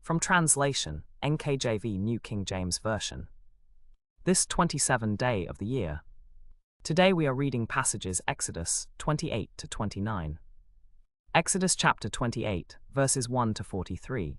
From translation, NKJV New King James Version. This 27th day of the year. Today we are reading passages Exodus 28 to 29. Exodus chapter 28, verses 1 to 43.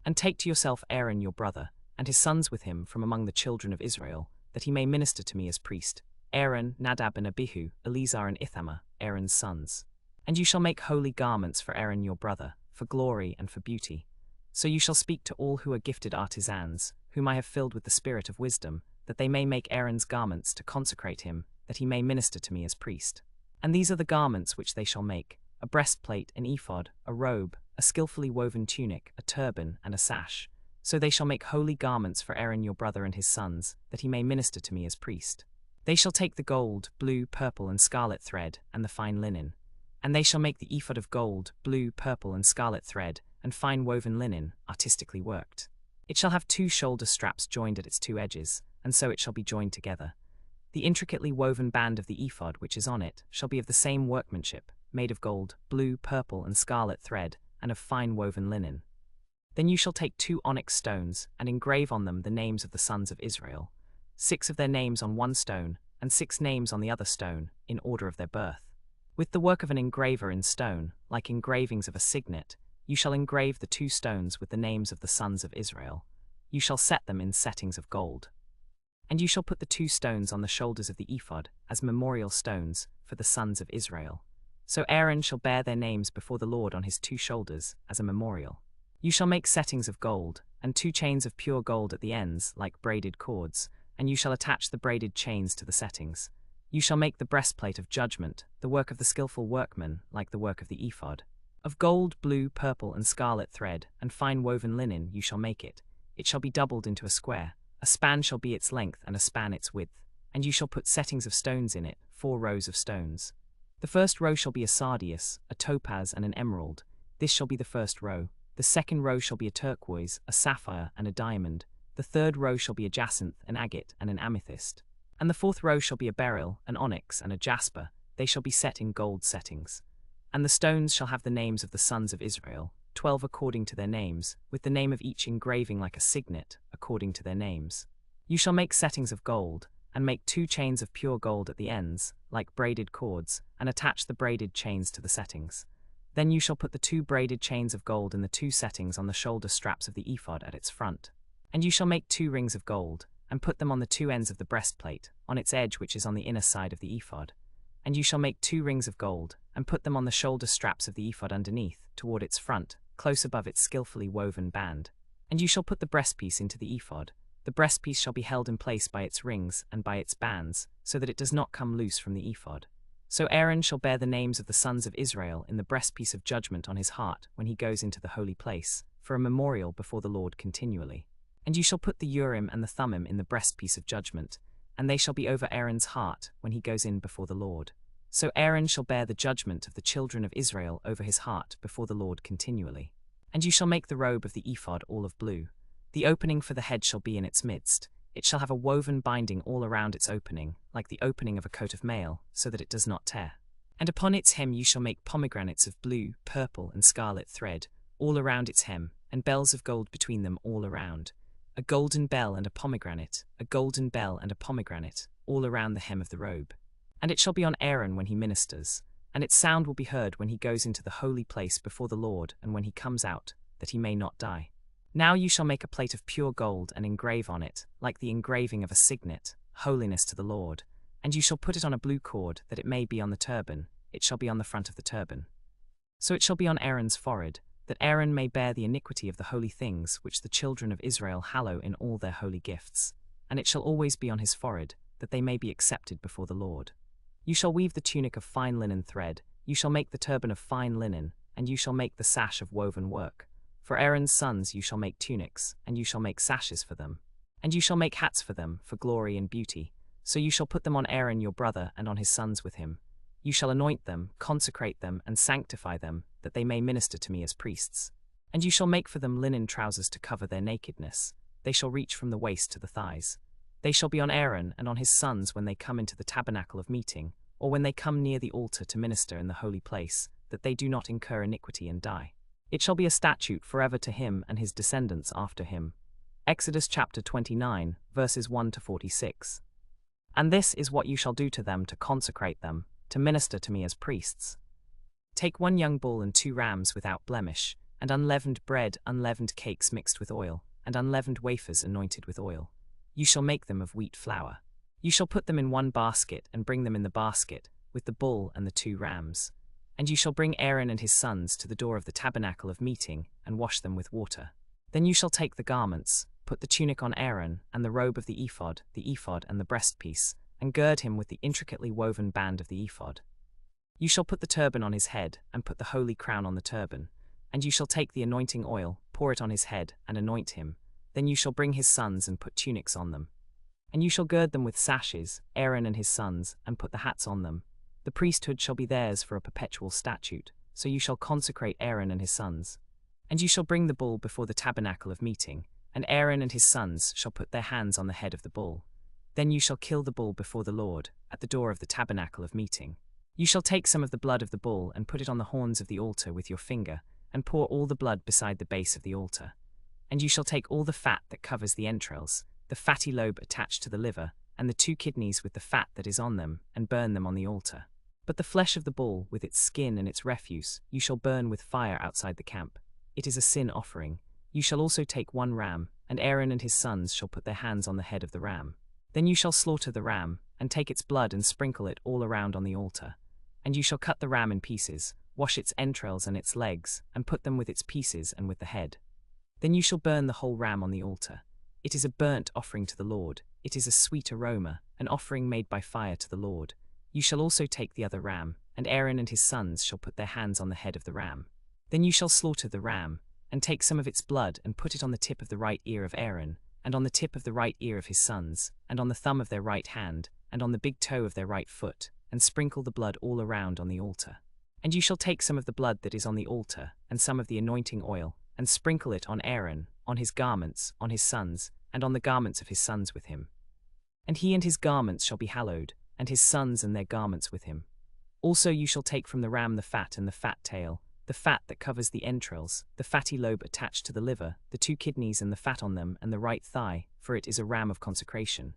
And take to yourself Aaron your brother, and his sons with him from among the children of Israel, that he may minister to me as priest. Aaron, Nadab and Abihu, Eleazar and Ithamar, Aaron's sons. And you shall make holy garments for Aaron your brother, for glory and for beauty. So you shall speak to all who are gifted artisans, whom I have filled with the spirit of wisdom, that they may make Aaron's garments to consecrate him, that he may minister to me as priest. And these are the garments which they shall make: a breastplate, an ephod, a robe, a skillfully woven tunic, a turban, and a sash. So they shall make holy garments for Aaron your brother and his sons, that he may minister to me as priest. They shall take the gold, blue, purple, and scarlet thread, and the fine linen. And they shall make the ephod of gold, blue, purple, and scarlet thread, and fine woven linen, artistically worked. It shall have 2 shoulder straps joined at its 2 edges, and so it shall be joined together. The intricately woven band of the ephod which is on it shall be of the same workmanship, made of gold, blue, purple, and scarlet thread, and of fine woven linen. Then you shall take 2 onyx stones, and engrave on them the names of the sons of Israel, 6 of their names on one stone, and 6 names on the other stone, in order of their birth. With the work of an engraver in stone, like engravings of a signet, you shall engrave the 2 stones with the names of the sons of Israel. You shall set them in settings of gold. And you shall put the 2 stones on the shoulders of the ephod, as memorial stones, for the sons of Israel. So Aaron shall bear their names before the Lord on his 2 shoulders, as a memorial. You shall make settings of gold, and 2 chains of pure gold at the ends, like braided cords, and you shall attach the braided chains to the settings. You shall make the breastplate of judgment, the work of the skillful workman, like the work of the ephod. Of gold, blue, purple, and scarlet thread, and fine woven linen you shall make it. It shall be doubled into a square. A span shall be its length, and a span its width. And you shall put settings of stones in it, 4 rows of stones. The first row shall be a sardius, a topaz, and an emerald. This shall be the first row. The second row shall be a turquoise, a sapphire, and a diamond. The third row shall be a jacinth, an agate, and an amethyst. And the 4th row shall be a beryl, an onyx, and a jasper. They shall be set in gold settings. And the stones shall have the names of the sons of Israel, 12 according to their names, with the name of each engraving like a signet, according to their names. You shall make settings of gold, and make 2 chains of pure gold at the ends, like braided cords, and attach the braided chains to the settings. Then you shall put the 2 braided chains of gold in the 2 settings on the shoulder straps of the ephod at its front. And you shall make 2 rings of gold, and put them on the 2 ends of the breastplate, on its edge which is on the inner side of the ephod. And you shall make 2 rings of gold, and put them on the shoulder straps of the ephod underneath, toward its front, close above its skillfully woven band. And you shall put the breastpiece into the ephod. The breastpiece shall be held in place by its rings and by its bands, so that it does not come loose from the ephod. So Aaron shall bear the names of the sons of Israel in the breastpiece of judgment on his heart when he goes into the holy place, for a memorial before the Lord continually. And you shall put the Urim and the Thummim in the breastpiece of judgment, and they shall be over Aaron's heart when he goes in before the Lord. So Aaron shall bear the judgment of the children of Israel over his heart before the Lord continually. And you shall make the robe of the ephod all of blue. The opening for the head shall be in its midst. It shall have a woven binding all around its opening, like the opening of a coat of mail, so that it does not tear. And upon its hem you shall make pomegranates of blue, purple, and scarlet thread, all around its hem, and bells of gold between them all around. A golden bell and a pomegranate, a golden bell and a pomegranate, all around the hem of the robe. And it shall be on Aaron when he ministers, and its sound will be heard when he goes into the holy place before the Lord and when he comes out, that he may not die. Now you shall make a plate of pure gold and engrave on it, like the engraving of a signet, holiness to the Lord. And you shall put it on a blue cord, that it may be on the turban. It shall be on the front of the turban. So it shall be on Aaron's forehead, that Aaron may bear the iniquity of the holy things which the children of Israel hallow in all their holy gifts. And it shall always be on his forehead, that they may be accepted before the Lord. You shall weave the tunic of fine linen thread, you shall make the turban of fine linen, and you shall make the sash of woven work. For Aaron's sons you shall make tunics, and you shall make sashes for them. And you shall make hats for them, for glory and beauty. So you shall put them on Aaron your brother and on his sons with him. You shall anoint them, consecrate them, and sanctify them, that they may minister to me as priests. And you shall make for them linen trousers to cover their nakedness. They shall reach from the waist to the thighs. They shall be on Aaron and on his sons when they come into the tabernacle of meeting, or when they come near the altar to minister in the holy place, that they do not incur iniquity and die. It shall be a statute forever to him and his descendants after him. Exodus chapter 29, verses 1 to 46. And this is what you shall do to them to consecrate them, to minister to me as priests. Take 1 young bull and 2 rams without blemish, and unleavened bread, unleavened cakes mixed with oil, and unleavened wafers anointed with oil. You shall make them of wheat flour. You shall put them in 1 basket, and bring them in the basket, with the bull and the 2 rams. And you shall bring Aaron and his sons to the door of the tabernacle of meeting, and wash them with water. Then you shall take the garments, put the tunic on Aaron, and the robe of the ephod and the breastpiece, and gird him with the intricately woven band of the ephod. You shall put the turban on his head, and put the holy crown on the turban. And you shall take the anointing oil, pour it on his head, and anoint him. Then you shall bring his sons and put tunics on them. And you shall gird them with sashes, Aaron and his sons, and put the hats on them. The priesthood shall be theirs for a perpetual statute, so you shall consecrate Aaron and his sons. And you shall bring the bull before the tabernacle of meeting, and Aaron and his sons shall put their hands on the head of the bull. Then you shall kill the bull before the Lord, at the door of the tabernacle of meeting. You shall take some of the blood of the bull and put it on the horns of the altar with your finger, and pour all the blood beside the base of the altar. And you shall take all the fat that covers the entrails, the fatty lobe attached to the liver, and the 2 kidneys with the fat that is on them, and burn them on the altar. But the flesh of the bull, with its skin and its refuse, you shall burn with fire outside the camp. It is a sin offering. You shall also take 1 ram, and Aaron and his sons shall put their hands on the head of the ram. Then you shall slaughter the ram, and take its blood and sprinkle it all around on the altar. And you shall cut the ram in pieces, wash its entrails and its legs, and put them with its pieces and with the head. Then you shall burn the whole ram on the altar. It is a burnt offering to the Lord. It is a sweet aroma, an offering made by fire to the Lord. You shall also take the other ram, and Aaron and his sons shall put their hands on the head of the ram. Then you shall slaughter the ram, and take some of its blood and put it on the tip of the right ear of Aaron, and on the tip of the right ear of his sons, and on the thumb of their right hand, and on the big toe of their right foot, and sprinkle the blood all around on the altar. And you shall take some of the blood that is on the altar, and some of the anointing oil, and sprinkle it on Aaron, on his garments, on his sons, and on the garments of his sons with him. And he and his garments shall be hallowed, and his sons and their garments with him. Also you shall take from the ram the fat and the fat tail, the fat that covers the entrails, the fatty lobe attached to the liver, the 2 kidneys and the fat on them, and the right thigh, for it is a ram of consecration.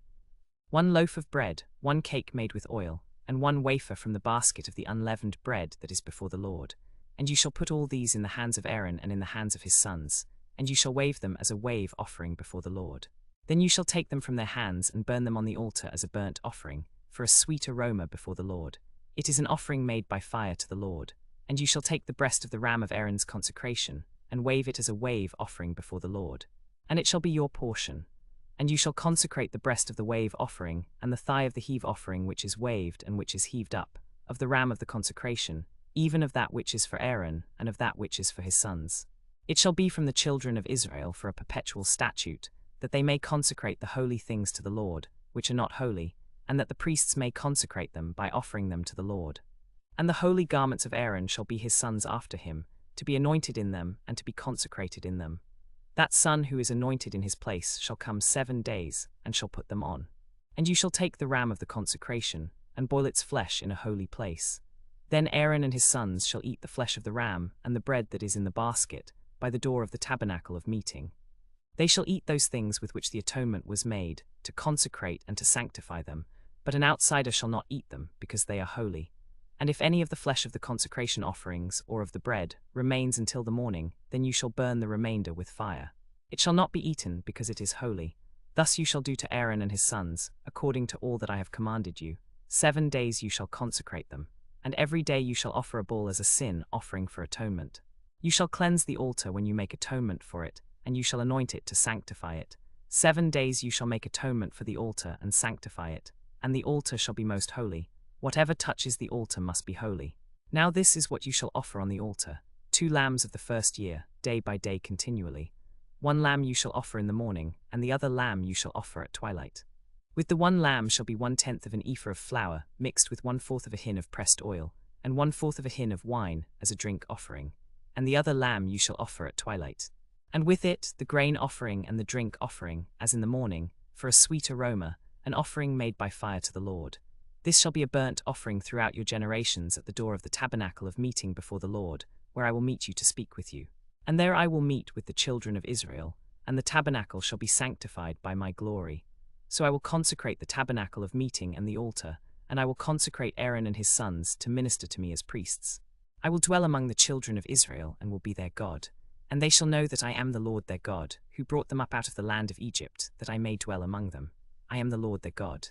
1 loaf of bread, 1 cake made with oil, and 1 wafer from the basket of the unleavened bread that is before the Lord. And you shall put all these in the hands of Aaron and in the hands of his sons, and you shall wave them as a wave offering before the Lord. Then you shall take them from their hands and burn them on the altar as a burnt offering, for a sweet aroma before the Lord. It is an offering made by fire to the Lord. And you shall take the breast of the ram of Aaron's consecration, and wave it as a wave offering before the Lord. And it shall be your portion. And you shall consecrate the breast of the wave offering, and the thigh of the heave offering which is waved and which is heaved up, of the ram of the consecration, even of that which is for Aaron, and of that which is for his sons. It shall be from the children of Israel for a perpetual statute, that they may consecrate the holy things to the Lord, which are not holy, and that the priests may consecrate them by offering them to the Lord. And the holy garments of Aaron shall be his sons after him, to be anointed in them and to be consecrated in them. That son who is anointed in his place shall come 7 days, and shall put them on. And you shall take the ram of the consecration, and boil its flesh in a holy place. Then Aaron and his sons shall eat the flesh of the ram, and the bread that is in the basket, by the door of the tabernacle of meeting. They shall eat those things with which the atonement was made, to consecrate and to sanctify them, but an outsider shall not eat them, because they are holy. And if any of the flesh of the consecration offerings, or of the bread, remains until the morning, then you shall burn the remainder with fire. It shall not be eaten, because it is holy. Thus you shall do to Aaron and his sons, according to all that I have commanded you. 7 days you shall consecrate them, and every day you shall offer a bull as a sin offering for atonement. You shall cleanse the altar when you make atonement for it, and you shall anoint it to sanctify it. 7 days you shall make atonement for the altar and sanctify it, and the altar shall be most holy. Whatever touches the altar must be holy. Now this is what you shall offer on the altar: 2 lambs of the first year, day by day continually. 1 lamb you shall offer in the morning, and the other lamb you shall offer at twilight. With the 1 lamb shall be 1/10 of an ephah of flour, mixed with 1/4 of a hin of pressed oil, and 1/4 of a hin of wine, as a drink offering. And the other lamb you shall offer at twilight. And with it the grain offering and the drink offering, as in the morning, for a sweet aroma, an offering made by fire to the Lord. This shall be a burnt offering throughout your generations at the door of the tabernacle of meeting before the Lord, where I will meet you to speak with you. And there I will meet with the children of Israel, and the tabernacle shall be sanctified by my glory. So I will consecrate the tabernacle of meeting and the altar, and I will consecrate Aaron and his sons to minister to me as priests. I will dwell among the children of Israel and will be their God, and they shall know that I am the Lord their God, who brought them up out of the land of Egypt, that I may dwell among them. I am the Lord their God.